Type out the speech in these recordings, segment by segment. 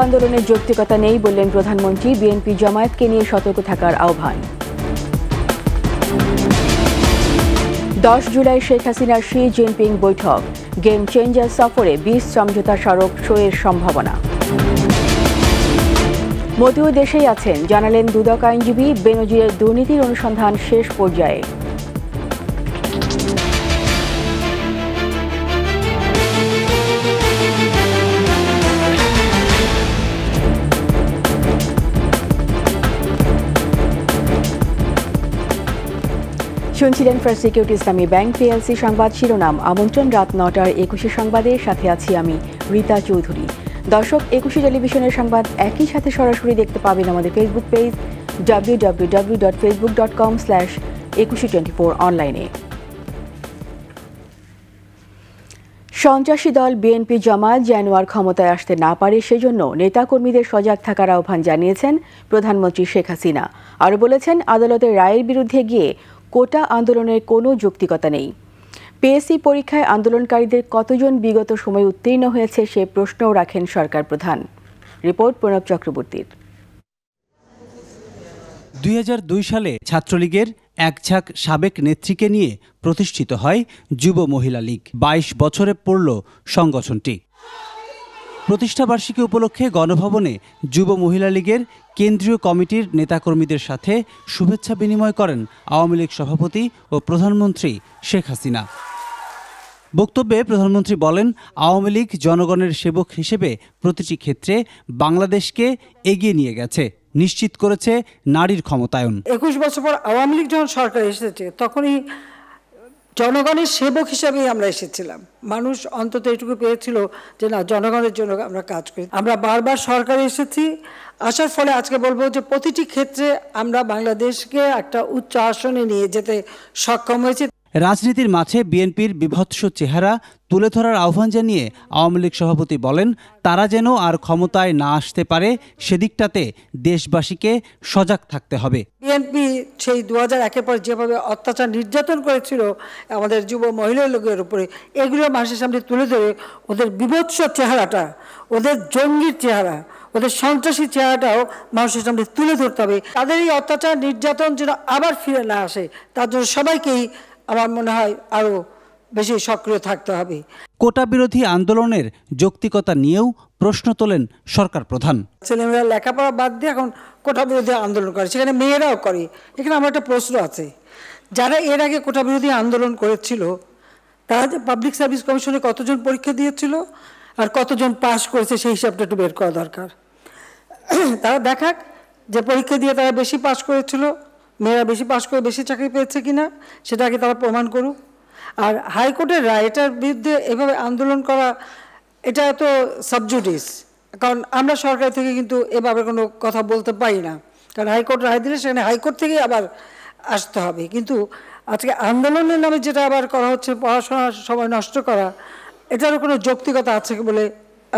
আন্দোলনের যৌক্তিকতা নেই বললেন প্রধানমন্ত্রী। বিএনপি জামায়াতকে নিয়ে সতর্ক থাকার আহ্বান। 10 জুলাই শেখ হাসিনার শি জিনপিং বৈঠক। গেম চেঞ্জার সফরে 20 সমঝোতা স্মারক সইয়ের সম্ভাবনা। মোদিও দেশেই আছেন, জানালেন দুদক আইনজীবী। বেনজিরের দুর্নীতির অনুসন্ধান শেষ পর্যায়ে। শুনছিলেন ফার্স্ট সিকিউরিটি ইসলামী ব্যাংক পিএলসি সংবাদ শিরোনাম। আমন্ত্রণ রাত 9টার 21 সংবাদে, সাথে আছি আমি রীতা চৌধুরী। দর্শক, 21 টেলিভিশনের সংবাদ একই সাথে সরাসরি দেখতে পাবেন আমাদের ফেসবুক পেজ www.facebook.com/2124 অনলাইনে। সন্ত্রাসী দল বিএনপি জামায়াত যেন আর ক্ষমতায় আসতে না পারে, সেজন্য নেতাকর্মীদের সজাগ থাকার আহ্বান জানিয়েছেন প্রধানমন্ত্রী শেখ হাসিনা। আরও বলেছেন, আদালতের রায়ের বিরুদ্ধে গিয়ে কোটা আন্দোলনের কোনো যৌক্তিকতা নেই। পিএসসি পরীক্ষায় আন্দোলনকারীদের কতজন বিগত সময়ে উত্তীর্ণ হয়েছে সে প্রশ্নও রাখেন সরকার প্রধান। রিপোর্ট প্রণব চক্রবর্তীর। 2002 সালে ছাত্রলীগের এক ঝাঁক সাবেক নেত্রীকে নিয়ে প্রতিষ্ঠিত হয় যুব মহিলা লীগ। 22 বছরে পড়ল সংগঠনটি। প্রতিষ্ঠাবার্ষিকী উপলক্ষে গণভবনে যুব মহিলা লীগের কেন্দ্রীয় কমিটির নেতাকর্মীদের সাথে শুভেচ্ছা বিনিময় করেন আওয়ামী লীগ সভাপতি ও প্রধানমন্ত্রী শেখ হাসিনা। বক্তব্যে প্রধানমন্ত্রী বলেন, আওয়ামী লীগ জনগণের সেবক হিসেবে প্রতিটি ক্ষেত্রে বাংলাদেশকে এগিয়ে নিয়ে গেছে, নিশ্চিত করেছে নারীর ক্ষমতায়ন। 21 বছর পর আওয়ামী লীগ যখন সরকার এসেছে, তখনই জনগণের সেবক হিসেবেই আমরা এসেছিলাম। মানুষ অন্তত এটুকু পেয়েছিল যে না, জনগণের জন্য আমরা কাজ করি। আমরা বারবার সরকারে এসেছি, আসার ফলে আজকে বলবো যে প্রতিটি ক্ষেত্রে আমরা বাংলাদেশকে একটা উচ্চ আসনে নিয়ে যেতে সক্ষম হয়েছি। রাজনীতির মাঝে বিএনপির বিভৎস চেহারা তুলে ধরার আহ্বান জানিয়ে আওয়ামী লীগ সভাপতি বলেন, তারা যেন আর ক্ষমতায় না আসতে পারে সেদিকটাতে দেশবাসীকে সজাগ থাকতে হবে। বিএনপি সেই 2001-এর পর যেভাবে অত্যাচার নির্যাতন করেছিল আমাদের যুব মহিলা লোকের উপরে, এগুলো মানুষের সামনে তুলে ধরে ওদের বিভৎস চেহারাটা, ওদের জঙ্গির চেহারা, ওদের সন্ত্রাসী চেহারাটাও মানুষের সামনে তুলে ধরতে হবে। তাদের এই অত্যাচার নির্যাতন যেন আবার ফিরে না আসে, তার জন্য সবাইকেই আমার মনে হয় আরো বেশি সক্রিয় থাকতে হবে। কোটা বিরোধী আন্দোলনের যৌক্তিকতা নিয়েও প্রশ্ন তোলেন সরকার প্রধান। ছেলেমেয়েরা লেখাপড়া বাদ দিয়ে এখন কোটা বিরোধী আন্দোলন করে, সেখানে মেয়েরাও করে। এখানে আমার একটা প্রশ্ন আছে, যারা এর আগে কোটা বিরোধী আন্দোলন করেছিল তারা যে পাবলিক সার্ভিস কমিশনে কতজন পরীক্ষা দিয়েছিল আর কতজন পাস করেছে সেই হিসাবটা একটু বের করা দরকার। তারা দেখাক যে পরীক্ষা দিয়ে তারা বেশি পাস করেছিল, মেয়েরা বেশি পাস করে বেশি চাকরি পেয়েছে কিনা, সেটা আগে তারা প্রমাণ করুক। আর হাইকোর্টের রায়, এটার বিরুদ্ধে এভাবে আন্দোলন করা, এটা তো সাবজুডিস, কারণ আমরা সরকার থেকে কিন্তু এভাবে কোনো কথা বলতে পারি না, কারণ হাইকোর্ট রায় দিলে সেখানে হাইকোর্ট থেকেই আবার আসতে হবে। কিন্তু আজকে আন্দোলনের নামে যেটা আবার করা হচ্ছে, পড়াশোনার সময় নষ্ট করা, এটারও কোনো যৌক্তিকতা আছে বলে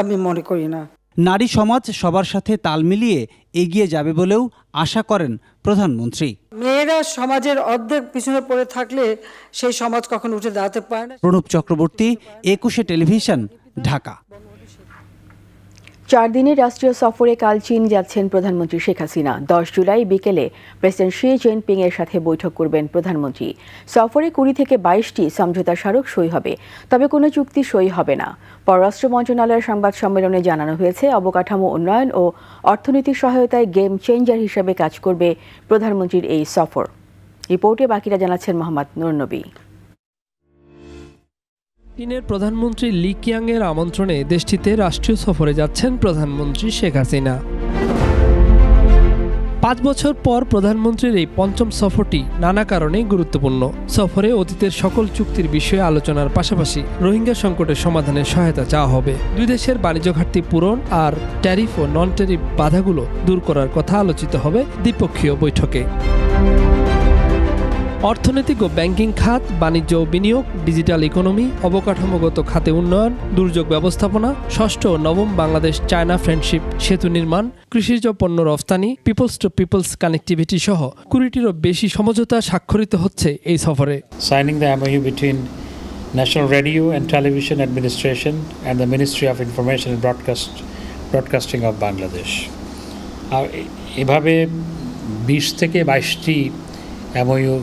আমি মনে করি না। নারী সমাজ সবার সাথে তাল মিলিয়ে এগিয়ে যাবে বলেও আশা করেন প্রধানমন্ত্রী। মেয়েরা সমাজের অর্ধেক পিছনে পড়ে থাকলে সেই সমাজ কখনো উঠে দাঁড়াতে পারে না। প্রণব চক্রবর্তী, 21 টেলিভিশন, ঢাকা। 4 দিনের রাষ্ট্রীয় সফরে কাল চীন যাচ্ছেন প্রধানমন্ত্রী শেখ হাসিনা। 10 জুলাই বিকেলে প্রেসিডেন্ট শি জিনপিং এর সাথে বৈঠক করবেন প্রধানমন্ত্রী। সফরে 20 থেকে 22টি সমঝোতা স্মারক সই হবে, তবে কোনো চুক্তি সই হবে না। পররাষ্ট্র মন্ত্রণালয়ের সংবাদ সম্মেলনে জানানো হয়েছে, অবকাঠামো উন্নয়ন ও অর্থনৈতিক সহায়তায় গেম চেঞ্জার হিসেবে কাজ করবে প্রধানমন্ত্রীর এই সফর। রিপোর্টে বাকিরা জানাচ্ছেন মোহাম্মদ নুরনবী। চীনের প্রধানমন্ত্রী লি কিয়াংয়ের আমন্ত্রণে দেশটিতে রাষ্ট্রীয় সফরে যাচ্ছেন প্রধানমন্ত্রী শেখ হাসিনা। 5 বছর পর প্রধানমন্ত্রীর এই 5ম সফরটি নানা কারণে গুরুত্বপূর্ণ। সফরে অতীতের সকল চুক্তির বিষয়ে আলোচনার পাশাপাশি রোহিঙ্গা সংকটের সমাধানে সহায়তা চাওয়া হবে। দুই দেশের বাণিজ্য ঘাটতি পূরণ আর ট্যারিফ ও নন ট্যারিফ বাধাগুলো দূর করার কথা আলোচিত হবে দ্বিপক্ষীয় বৈঠকে। অর্থনৈতিক ও ব্যাংকিং খাত, বাণিজ্য ও বিনিয়োগ, ডিজিটাল ইকোনমি, অবকাঠামোগত খাতে উন্নয়ন, দুর্যোগ ব্যবস্থাপনা, 6ষ্ঠ ও 9ম বাংলাদেশ চায়না ফ্রেন্ডশিপ সেতু নির্মাণ, কৃষিজ পণ্য রফতানি, পিপলস টু পিপলস কানেক্টিভিটি সহ 20টিরও বেশি সমঝোতা স্বাক্ষরিত হচ্ছে এই সফরে। Signing the MOU between National Radio and Television Administration and the Ministry of Information and Broadcast broadcasting of Bangladesh. আর এভাবে 20 থেকে 22টি এমওইউ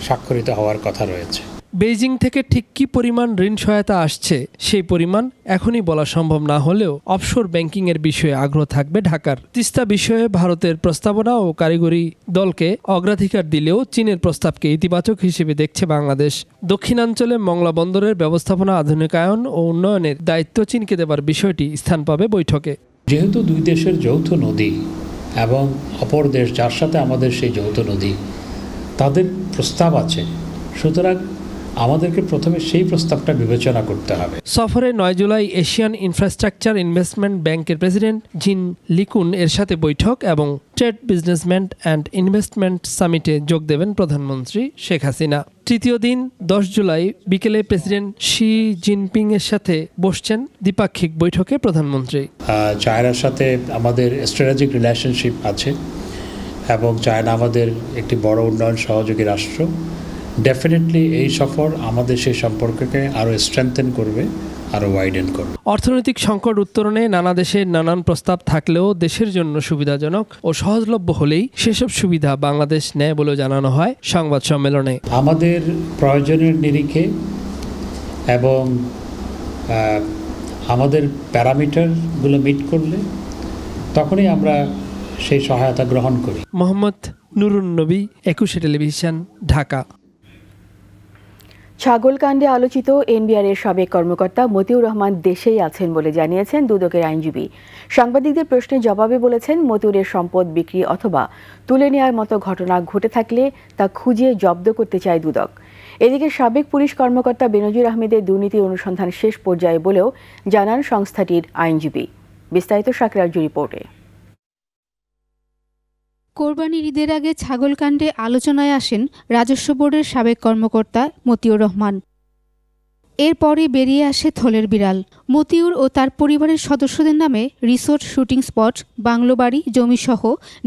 স্বাক্ষরিত হওয়ার কথা রয়েছে। বেইজিং থেকে ঠিক কী পরিমাণ ঋণ সহায়তা আসছে সেই পরিমাণ এখনই বলা সম্ভব না হলেও অফশোর ব্যাংকিংয়ের বিষয়ে আগ্রহ থাকবে ঢাকার। তিস্তা বিষয়ে ভারতের প্রস্তাবনা ও কারিগরি দলকে অগ্রাধিকার দিলেও চীনের প্রস্তাবকে ইতিবাচক হিসেবে দেখছে বাংলাদেশ। দক্ষিণাঞ্চলে মংলা বন্দরের ব্যবস্থাপনা আধুনিকায়ন ও উন্নয়নের দায়িত্ব চীনকে দেবার বিষয়টি স্থান পাবে বৈঠকে। যেহেতু দুই দেশের যৌথ নদী এবং অপর দেশ যার সাথে আমাদের সেই যৌথ নদী, তাদের প্রস্তাব আছে, সুতরাং আমাদেরকে প্রথমে সেই প্রস্তাবটা বিবেচনা করতে হবে। সফরে 9 জুলাই এশিয়ান ইনফ্রাস্ট্রাকচার ইনভেস্টমেন্ট ব্যাংকের প্রেসিডেন্ট জিন লিকুন এর সাথে বৈঠক এবং ট্রেড বিজনেসমেন্ট অ্যান্ড ইনভেস্টমেন্ট সামিটে যোগ দেবেন প্রধানমন্ত্রী শেখ হাসিনা। তৃতীয় দিন 10 জুলাই বিকেলে প্রেসিডেন্ট শি জিনপিং এর সাথে বসছেন দ্বিপাক্ষিক বৈঠকে প্রধানমন্ত্রী। চায়নার সাথে আমাদের স্ট্র্যাটেজিক রিলেশনশিপ আছে এবং চায়না আমাদের একটি বড় উন্নয়ন সহযোগী রাষ্ট্র। ডেফিনেটলি এই সফর আমাদের সেই সম্পর্ককে আরও স্ট্রেংথেন করবে, আরও ওয়াইডেন করবে। অর্থনৈতিক সংকট উত্তরণে নানা দেশের নানান প্রস্তাব থাকলেও দেশের জন্য সুবিধাজনক ও সহজলভ্য হলেই সেসব সুবিধা বাংলাদেশ নেয় বলে জানানো হয় সংবাদ সম্মেলনে। আমাদের প্রয়োজনের নিরিখে এবং আমাদের প্যারামিটারগুলো মিট করলে তখনই আমরা সেই সহায়তা গ্রহণ করি। মোহাম্মদ নুরুন নবী, 21 টেলিভিশন, ঢাকা। ছাগলকাণ্ডে আলোচিত এনবিআরের সাবেক কর্মকর্তা মতিউর রহমান দেশেই আছেন বলে জানিয়েছেন দুদকের আইনজীবী। সাংবাদিকদের প্রশ্নের জবাবে বলেছেন, মতিউরের সম্পদ বিক্রি অথবা তুলে নেওয়ার মতো ঘটনা ঘটে থাকলে তা খুঁজে জব্দ করতে চায় দুদক। এদিকে সাবেক পুলিশ কর্মকর্তা বেনজির আহমেদের দুর্নীতি অনুসন্ধান শেষ পর্যায়ে বলেও জানান সংস্থাটির আইনজীবী। বিস্তারিত শাকির আরজু রিপোর্টে। কোরবানির ঈদের আগে ছাগলকাণ্ডে আলোচনায় আসেন রাজস্ব বোর্ডের সাবেক কর্মকর্তা মতিউর রহমান। এরপরই বেরিয়ে আসে থলের বিড়াল। মতিউর ও তার পরিবারের সদস্যদের নামে রিসোর্ট, শুটিং স্পট, বাংলো বাড়ি, জমিসহ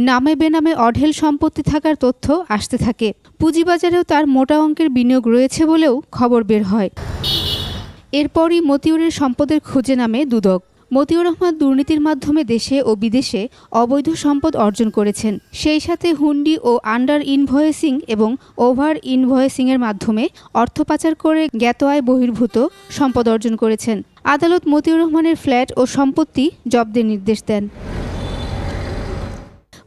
নামে বেনামে অঢেল সম্পত্তি থাকার তথ্য আসতে থাকে। পুঁজিবাজারেও তার মোটা অঙ্কের বিনিয়োগ রয়েছে বলেও খবর বের হয়। এরপরই মতিউরের সম্পদের খোঁজে নামে দুদক। মতিউর রহমান দুর্নীতির মাধ্যমে দেশে ও বিদেশে অবৈধ সম্পদ অর্জন করেছেন। সেই সাথে হুন্ডি ও আন্ডার ইনভয়েসিং এবং ওভার ইনভয়েসিংয়ের মাধ্যমে অর্থ পাচার করে জ্ঞাত আয় বহির্ভূত সম্পদ অর্জন করেছেন। আদালত মতিউর রহমানের ফ্ল্যাট ও সম্পত্তি জব্দের নির্দেশ দেন।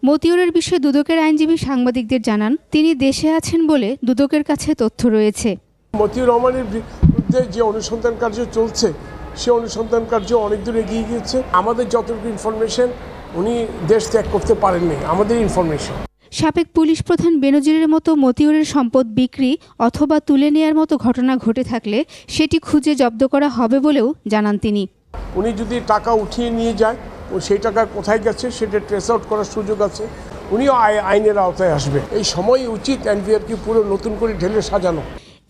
মতিউরের বিষয়ে দুদকের আইনজীবী সাংবাদিকদের জানান, তিনি দেশে আছেন বলে দুদকের কাছে তথ্য রয়েছে। মতিউর রহমানের বিরুদ্ধে যে অনুসন্ধান কার্য চলছে, সে অনুসন্ধান কার্য অনেক দূর এগিয়ে গিয়েছে। আমাদের যতটুকু ইনফরমেশন, উনি দেশ ত্যাগ করতে পারেননি, আমাদের ইনফরমেশন। সাবেক পুলিশ প্রধান বেনজিরের মতো মতিউরের সম্পদ বিক্রি অথবা তুলে নেয়ার মতো ঘটনা ঘটে থাকলে সেটি খুঁজে জব্দ করা হবে বলেও জানান তিনি। উনি যদি টাকা উঠিয়ে নিয়ে যায় ও সেই টাকা কোথায় গেছে সেটা ট্রেস আউট করার সুযোগ আছে। উনিও আইনের আওতায় আসবে। এই সময় উচিত এনবিআরকে পুরো নতুন করে ঢেলে সাজানো।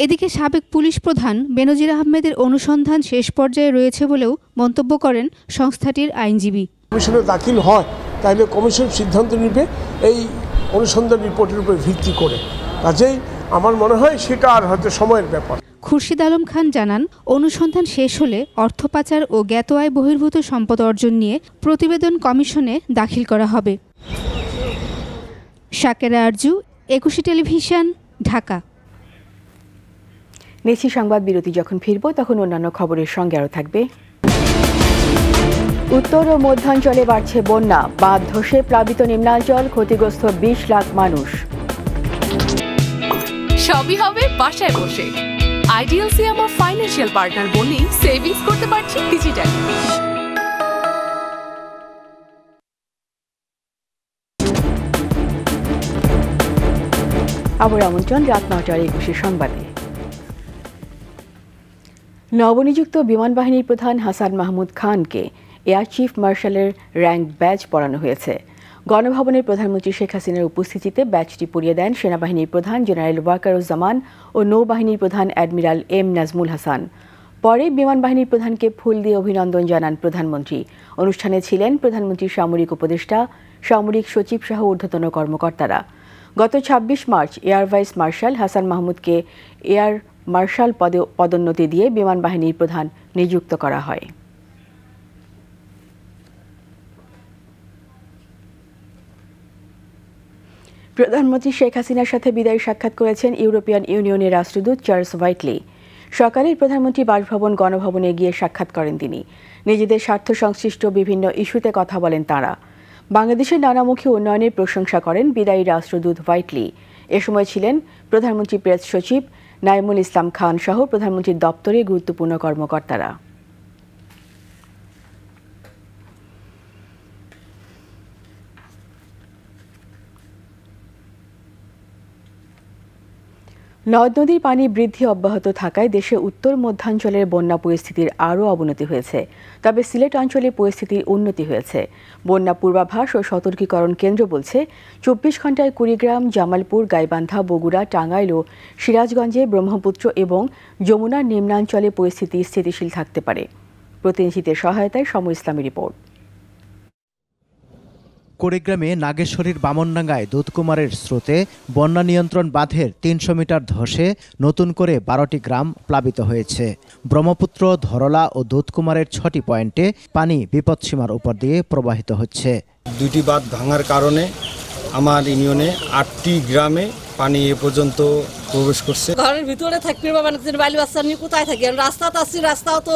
এদিকে সাবেক পুলিশ প্রধান বেনজির আহমেদের অনুসন্ধান শেষ পর্যায়ে রয়েছে বলেও মন্তব্য করেন সংস্থাটির আইনজীবী। কমিশনে দাখিল হয় তাহলে কমিশন সিদ্ধান্ত নেবে এই অনুসন্ধান রিপোর্টের উপর ভিত্তি করে। কাজেই আমার মনে হয় সেটা আর হয়তো সময়ের ব্যাপার। খুরশিদ আলম খান জানান, অনুসন্ধান শেষ হলে অর্থ পাচার ও জ্ঞাত আয় বহির্ভূত সম্পদ অর্জন নিয়ে প্রতিবেদন কমিশনে দাখিল করা হবে। শাকিরা আরজু, 21 টেলিভিশন, ঢাকা। নিচ্ছি সংবাদ বিরতি। যখন ফিরব তখন অন্যান্য খবরের সঙ্গে আরও থাকবে। উত্তর ও মধ্যাঞ্চলে বাড়ছে বন্যা, বাঁধ ধসে প্লাবিত নিম্নাঞ্চল, ক্ষতিগ্রস্ত 20 লাখ মানুষ। সবই হবে বাসায় বসে। আইডিএলসি আমার ফাইন্যান্সিয়াল পার্টনার বলেই সেভিংস করতে পারছি ডিজিটালি। আবার আমন্ত্রণ রাত 9টার 21 সংবাদে। নবনিযুক্ত বিমান বাহিনীর প্রধান হাসান মাহমুদ খানকে এয়ার চিফ মার্শালের র্যাঙ্ক ব্যাজ পরানো হয়েছে। গণভবনের প্রধানমন্ত্রী শেখ হাসিনার উপস্থিতিতে ব্যাজটি পরিয়ে দেন সেনাবাহিনীর প্রধান জেনারেল ওয়াকারুজ্জামান ও নৌবাহিনীর প্রধান অ্যাডমিরাল এম নাজমুল হাসান। পরে বিমান বাহিনীর প্রধানকে ফুল দিয়ে অভিনন্দন জানান প্রধানমন্ত্রী। অনুষ্ঠানে ছিলেন প্রধানমন্ত্রীর সামরিক উপদেষ্টা, সামরিক সচিব সহ ঊর্ধ্বতন কর্মকর্তারা। গত 26 March air vice marshal Hasan মাহমুদকে এয়ার মার্শাল পদে পদোন্নতি দিয়ে বিমান বাহিনীর প্রধান নিযুক্ত করা হয়। প্রধানমন্ত্রী শেখ হাসিনার সাথে বিদায়ী সাক্ষাৎ করেছেন ইউরোপিয়ান ইউনিয়নের রাষ্ট্রদূত চার্লস হোয়াইটলি। সকালে প্রধানমন্ত্রী বাসভবন গণভবনে গিয়ে সাক্ষাৎ করেন তিনি। নিজেদের স্বার্থ সংশ্লিষ্ট বিভিন্ন ইস্যুতে কথা বলেন তাঁরা। বাংলাদেশের নানামুখী উন্নয়নের প্রশংসা করেন বিদায়ী রাষ্ট্রদূত হোয়াইটলি। এ সময় ছিলেন প্রধানমন্ত্রী প্রেস সচিব নাইমুল ইসলাম খান সহ প্রধানমন্ত্রীর দপ্তরে গুরুত্বপূর্ণ কর্মকর্তারা। নদ নদীর পানি বৃদ্ধি অব্যাহত থাকায় দেশে উত্তর মধ্যাঞ্চলের বন্যা পরিস্থিতির আরও অবনতি হয়েছে। তবে সিলেট অঞ্চলে পরিস্থিতির উন্নতি হয়েছে। বন্যা পূর্বাভাস ও সতর্কীকরণ কেন্দ্র বলছে 24 ঘন্টায় কুড়িগ্রাম, জামালপুর, গাইবান্ধা, বগুড়া, টাঙ্গাইল ও সিরাজগঞ্জে ব্রহ্মপুত্র এবং যমুনার নিম্নাঞ্চলে পরিস্থিতি স্থিতিশীল থাকতে পারে। প্রতিনিধিদের সহায়তায় সমর ইসলামের রিপোর্ট। কুড়িগ্রামে নাগেশ্বরীর বামনডাঙ্গায় দুধকুমারের স্রোতে বন্যা নিয়ন্ত্রণ বাঁধের 300 মিটার ধসে নতুন করে 12টি গ্রাম প্লাবিত হয়েছে। ব্রহ্মপুত্র, ধরলা ও দুধকুমারের 6টি পয়েন্টে পানি বিপদসীমার উপর দিয়ে প্রবাহিত হচ্ছে। 2টি বাঁধ ভাঙার কারণে আমার ইউনিয়নে 8টি গ্রামে পানি এ পর্যন্ত প্রবেশ করছে। ঘরের ভিতরে থাকবে বালি বাচ্চা নিয়ে কোথায় থাকি, রাস্তাতে আসছি, রাস্তাও তো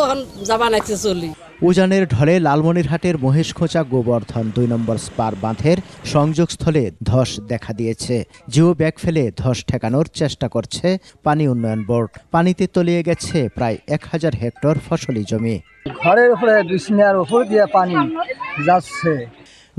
যাবা নাকছে চলি। উজানের ঢলে লালমনিরহাটের মহেশখোঁচা গোবর্ধন 2 নম্বর স্পার বাঁধের সংযোগস্থলে ধস দেখা দিয়েছে। জিও ব্যাগ ফেলে ধস ঠেকানোর চেষ্টা করছে পানি উন্নয়ন বোর্ড। পানিতে তলিয়ে গেছে প্রায় 1000 হেক্টর ফসলি জমি। ঘরের উপরে বিছনার উপর দিয়ে পানি যাচ্ছে।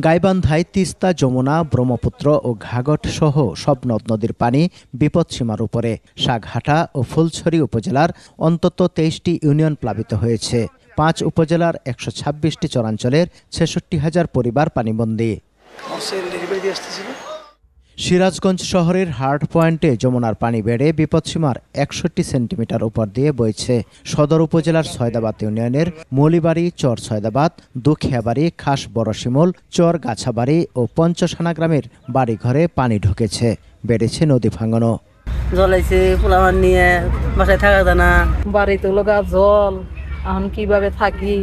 গাইবান্ধায় তিস্তা, যমুনা, ব্রহ্মপুত্র ও ঘাঘট সহ সব নদ নদীর পানি বিপদসীমার উপরে। সাগহাটা ও ফুলছড়ি উপজেলার অন্তত 23টি ইউনিয়ন প্লাবিত হয়েছে। 5 উপজেলার 126টি চরাঞ্চলের 66,000 পরিবার পানিবন্দী। সিরাজগঞ্জ শহরের হার্ড পয়েন্টে যমুনার পানি বেড়ে বিপদসীমার 61 সেন্টিমিটার উপর দিয়ে বইছে। সদর উপজেলার সয়দাবাদ ইউনিয়নের মৌলিবাড়ি, চর সয়দাবাদ, দুখিয়াবাড়ি, খাস বড়শিমুল, চর গাছাবাড়ি ও পঞ্চসানা গ্রামের বাড়িঘরে পানি ঢুকেছে। বেড়েছে নদী ভাঙনও। জলাইছে পোলাপান নিয়ে বাসায় থাকা যায় না, বাড়িতে লগা জল, এখন কিভাবে থাকি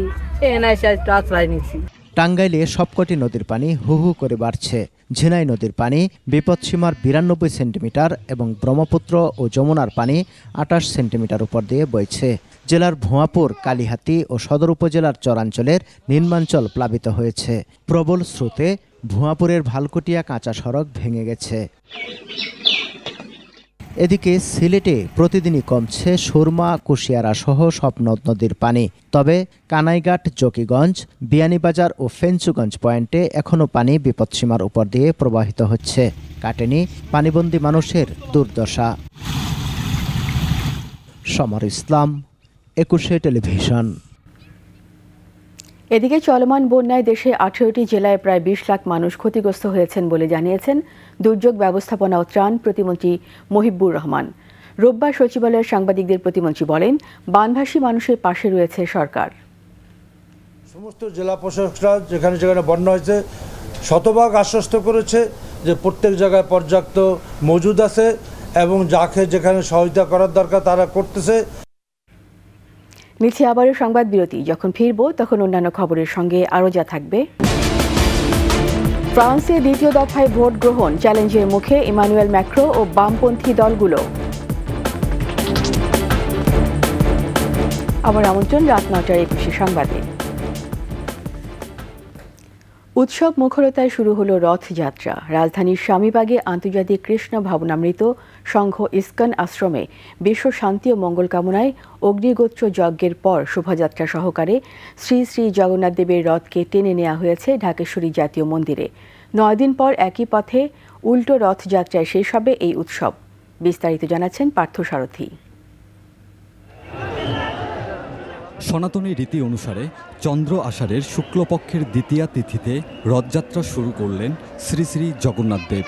এনে একটু আশ্রয় নিচ্ছি। টাঙ্গাইলে সবকটি নদীর পানি হু হু করে বাড়ছে। ঝিনাই নদীর পানি বিপদসীমার 92 সেন্টিমিটার এবং ব্রহ্মপুত্র ও যমুনার পানি 28 সেন্টিমিটার উপর দিয়ে বইছে। জেলার ভুয়াপুর, কালিহাতী ও সদর উপজেলার চরাঞ্চলের নিম্নাঞ্চল প্লাবিত হয়েছে। প্রবল স্রোতে ভুয়াপুরের ভালকুটিয়া কাঁচা সড়ক ভেঙে গেছে। এদিকে সিলেটে প্রতিদিনই কমছে সুরমা, কুশিয়ারা সহ সব নদ নদীর পানি। তবে কানাইঘাট, জকিগঞ্জ, বিয়ানীবাজার ও ফেঞ্চুগঞ্জ পয়েন্টে এখনও পানি বিপদসীমার উপর দিয়ে প্রবাহিত হচ্ছে। কাটেনি পানিবন্দী মানুষের দুর্দশা। সমর ইসলাম, 21 টেলিভিশন। এদিকে চলমান বন্যায় দেশে 18টি জেলায় প্রায় 20 লাখ মানুষ ক্ষতিগ্রস্ত হয়েছেন বলে জানিয়েছেন দুর্যোগ ব্যবস্থাপনা ও ত্রাণ প্রতিমন্ত্রী মহিবুর রহমান। রোববার সচিবালয়ের সাংবাদিকদের প্রতিমন্ত্রী বলেন, বানভাসী মানুষের পাশে রয়েছে সরকার। সমস্ত জেলা প্রশাসকরা যেখানে যেখানে বন্যা হয়েছে শতভাগ আশ্বস্ত করেছে যে প্রত্যেক জায়গায় পর্যাপ্ত মজুদ আছে এবং যাকে যেখানে সহায়তা করার দরকার তারা করতেছে। নিচে আবারও সংবাদ বিরতি। যখন ফিরব তখন অন্যান্য খবরের সঙ্গে আরও যা থাকবে। ফ্রান্সে দ্বিতীয় দফায় ভোট গ্রহণ, চ্যালেঞ্জের মুখে ইমানুয়েল ম্যাক্রো ও বামপন্থী দলগুলো। আবার আমন্ত্রণ রাত 9টার 21 সংবাদে। উৎসব মুখরতায় শুরু হলো রথযাত্রা। রাজধানীর স্বামীবাগে আন্তর্জাতিক কৃষ্ণ ভাবনামৃত সংঘ ইস্কন আশ্রমে বিশ্ব শান্তি ও মঙ্গল কামনায় অগ্নিগোত্র যজ্ঞের পর শোভাযাত্রা সহকারে শ্রী শ্রী জগন্নাথ দেবের রথকে টেনে নেওয়া হয়েছে ঢাকেশ্বরী জাতীয় মন্দিরে। 9 দিন পর একই পথে উল্টো রথযাত্রায় শেষ হবে এই উৎসব। বিস্তারিত জানাচ্ছেন পার্থ সারথী। সনাতনী রীতি অনুসারে চন্দ্র আষাঢ়ের শুক্লপক্ষের দ্বিতীয়া তিথিতে রথযাত্রা শুরু করলেন শ্রী শ্রী জগন্নাথ দেব।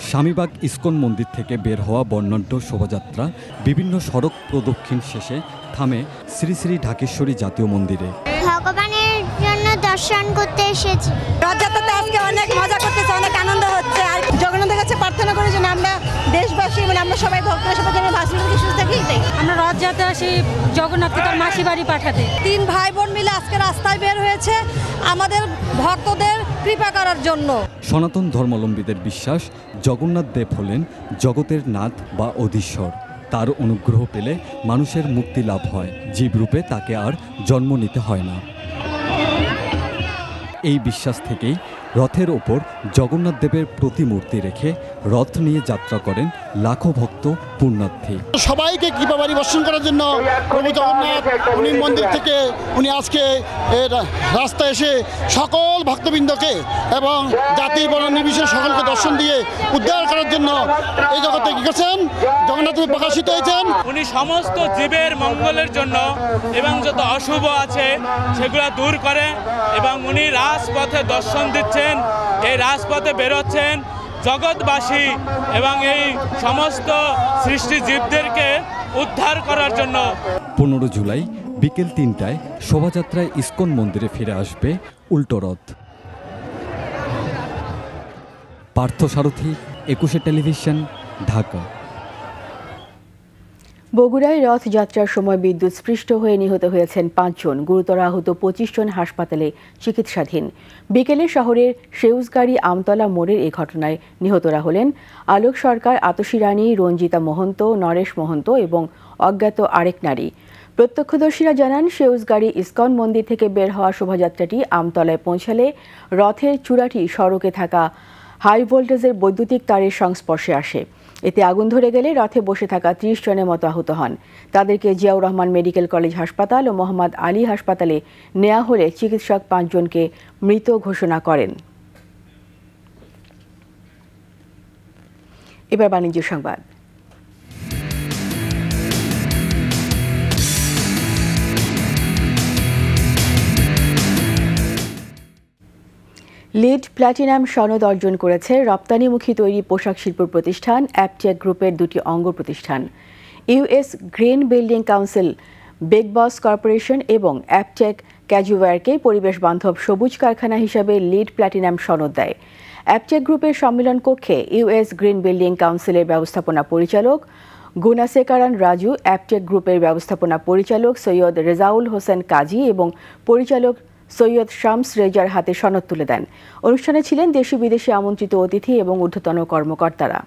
স্বামীবাগ ইস্কন মন্দির থেকে বের হওয়া বর্ণাঢ্য শোভাযাত্রা বিভিন্ন সড়ক প্রদক্ষিণ শেষে থামে শ্রী শ্রী ঢাকেশ্বরী জাতীয় মন্দিরে। ভগবানের জন্য দর্শন করতে এসেছি। রথযাত্রাতে আজকে অনেক মজা করতেছে, অনেক আনন্দ হচ্ছে। আর জগন্নাথের কাছে প্রার্থনা করে যেন আমরা দেশবাসী মানে আমরা সবাই ভক্তরা সবাই যেন ভাসুরকে সুস্থ থাকি। আমরা রথযাত্রা আসি জগন্নাথকে তার মাসি বাড়ি পাঠাতে। 3 ভাই বোন মিলে আজকে রাস্তায় বের হয়েছে আমাদের ভক্তদের কৃপা করার জন্য। সনাতন ধর্মাবলম্বীদের বিশ্বাস জগন্নাথ দেব হলেন জগতের নাথ বা অধীশ্বর। তার অনুগ্রহ পেলে মানুষের মুক্তি লাভ হয়, জীবরূপে তাকে আর জন্ম নিতে হয় না। এই বিশ্বাস থেকেই রথের ওপর জগন্নাথ দেবের প্রতিমূর্তি রেখে রথ নিয়ে যাত্রা করেন লাখো ভক্ত পুণ্যার্থী। সবাইকে কৃপাবাড়ি বর্ষণ করার জন্য প্রভু জগন্নাথ উনি মন্দির থেকে উনি আজকে রাস্তায় এসে সকল ভক্তবৃন্দকে এবং জাতি বর্ণ নির্বিশেষে সকলকে দর্শন দিয়ে উদ্ধার করার জন্য এই জগতে কি করছেন জগন্নাথ প্রকাশিত হয়েছেন। উনি সমস্ত জীবের মঙ্গলের জন্য এবং যত অশুভ আছে সেগুলো দূর করে এবং উনি রাজপথে দর্শন দিচ্ছেন, এই রাজপথে বেরোচ্ছেন জগৎবাসী এবং এই সমস্ত সৃষ্টি জীবদেরকে উদ্ধার করার জন্য। 15 জুলাই বিকেল 3টায় শোভাযাত্রায় ইস্কন মন্দিরে ফিরে আসবে উল্টো রথ। পার্থসারথী, 21 টেলিভিশন, ঢাকা। বগুড়ায় রথযাত্রার সময় বিদ্যুৎস্পৃষ্ট হয়ে নিহত হয়েছেন 5 জন, গুরুতর আহত 25 জন হাসপাতালে চিকিৎসাধীন। বিকেলে শহরের সেউজগাড়ি আমতলা মোড়ের এই ঘটনায় নিহতরা হলেন আলোক সরকার, আতসী রানী, রঞ্জিতা মহন্ত, নরেশ মহন্ত এবং অজ্ঞাত আরেক নারী। প্রত্যক্ষদর্শীরা জানান, সেউজগাড়ি ইস্কন মন্দির থেকে বের হওয়া শোভাযাত্রাটি আমতলায় পৌঁছালে রথের চূড়াটি সড়কে থাকা হাই ভোল্টেজের বৈদ্যুতিক তারের সংস্পর্শে আসে। এতে আগুন ধরে গেলে রথে বসে থাকা 30 জনের মতো আহত হন। তাদেরকে জিয়াউর রহমান মেডিকেল কলেজ হাসপাতাল ও মোহাম্মদ আলী হাসপাতালে নেওয়া হলে চিকিৎসক 5 জনকে মৃত ঘোষণা করেন। এবার বাণিজ্য সংবাদ। লিড প্ল্যাটিনাম সনদ অর্জন করেছে রপ্তানিমুখী তৈরি পোশাক শিল্প প্রতিষ্ঠান অ্যাপটেক গ্রুপের 2টি অঙ্গ প্রতিষ্ঠান US green building council, big boss corporation এবং অ্যাপটেক ক্যাজুওয়্যারকে পরিবেশ বান্ধব সবুজ কারখানা হিসাবে লিড প্ল্যাটিনাম সনদ দেয়। অ্যাপটেক গ্রুপের সম্মেলন কক্ষে ইউএস গ্রিন বিল্ডিং কাউন্সিলের ব্যবস্থাপনা পরিচালক গুনাসেকারান রাজু, অ্যাপটেক গ্রুপের ব্যবস্থাপনা পরিচালক সৈয়দ রেজাউল হোসেন কাজী এবং পরিচালক সৈয়দ শামস রেজার হাতে সনদ তুলে দেন। অনুষ্ঠানে ছিলেন দেশি বিদেশি আমন্ত্রিত অতিথি এবং ঊর্ধ্বতন কর্মকর্তারা।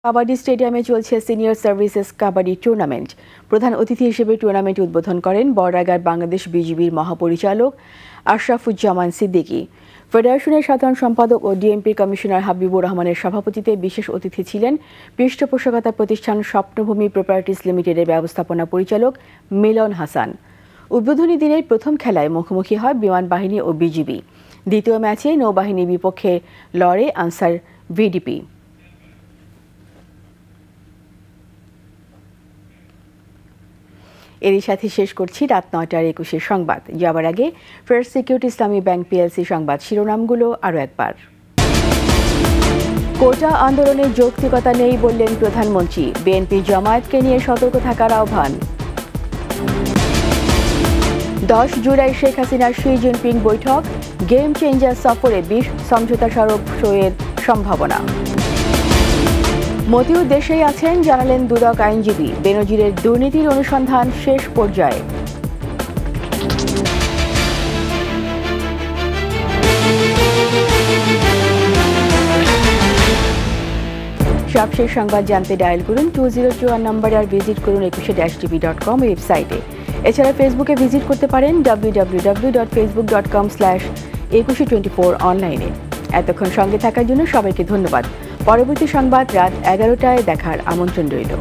কাবাডি স্টেডিয়ামে চলছে সিনিয়র সার্ভিসেস কাবাডি টুর্নামেন্ট। প্রধান অতিথি হিসেবে টুর্নামেন্ট উদ্বোধন করেন বর্ডারগার্ড বাংলাদেশ বিজিবির মহাপরিচালক আশরাফুজ্জামান সিদ্দিকী। ফেডারেশনের সাধারণ সম্পাদক ও ডিএমপির কমিশনার হাবিবুর রহমানের সভাপতিত্বে বিশেষ অতিথি ছিলেন পৃষ্ঠপোষকতা প্রতিষ্ঠান স্বপ্নভূমি প্রপার্টিজ লিমিটেডের ব্যবস্থাপনা পরিচালক মিলন হাসান। উদ্বোধনী দিনের প্রথম খেলায় মুখোমুখি হয় বিমান বাহিনী ও বিজিবি। দ্বিতীয় ম্যাচে নৌবাহিনীর বিপক্ষে লড়ে আনসার ভিডিপি। এরই সাথে শেষ করছি রাত 9টার 21 সংবাদ। যাবার আগে ফার্স্ট সিকিউরিটি ইসলামী ব্যাংক পিএলসি সংবাদ শিরোনামগুলো আরও একবার। কোটা আন্দোলনের যৌক্তিকতা নেই বললেন প্রধানমন্ত্রী, বিএনপি জামায়াতকে নিয়ে সতর্ক থাকার আহ্বান। 10 জুলাই শেখ হাসিনার শি জিনপিং বৈঠক, গেম চেঞ্জার সফরে 20 সমঝোতা স্মারক সইয়ের সম্ভাবনা। মতিউর দেশেই আছেন, জানালেন দুদক আইনজীবী, বেনজিরের দুর্নীতির অনুসন্ধান শেষ পর্যায়ে। সবশেষ সংবাদ জানতে ডায়াল করুন 2024 নম্বরে আর ভিজিট করুন 21-tv.com ওয়েবসাইটে। এছাড়া ফেসবুকে ভিজিট করতে পারেন www.facebook.com/2124 অনলাইনে। এতক্ষণ সঙ্গে থাকার জন্য সবাইকে ধন্যবাদ। পরবর্তী সংবাদ রাত 11টায় দেখার আমন্ত্রণ রইল।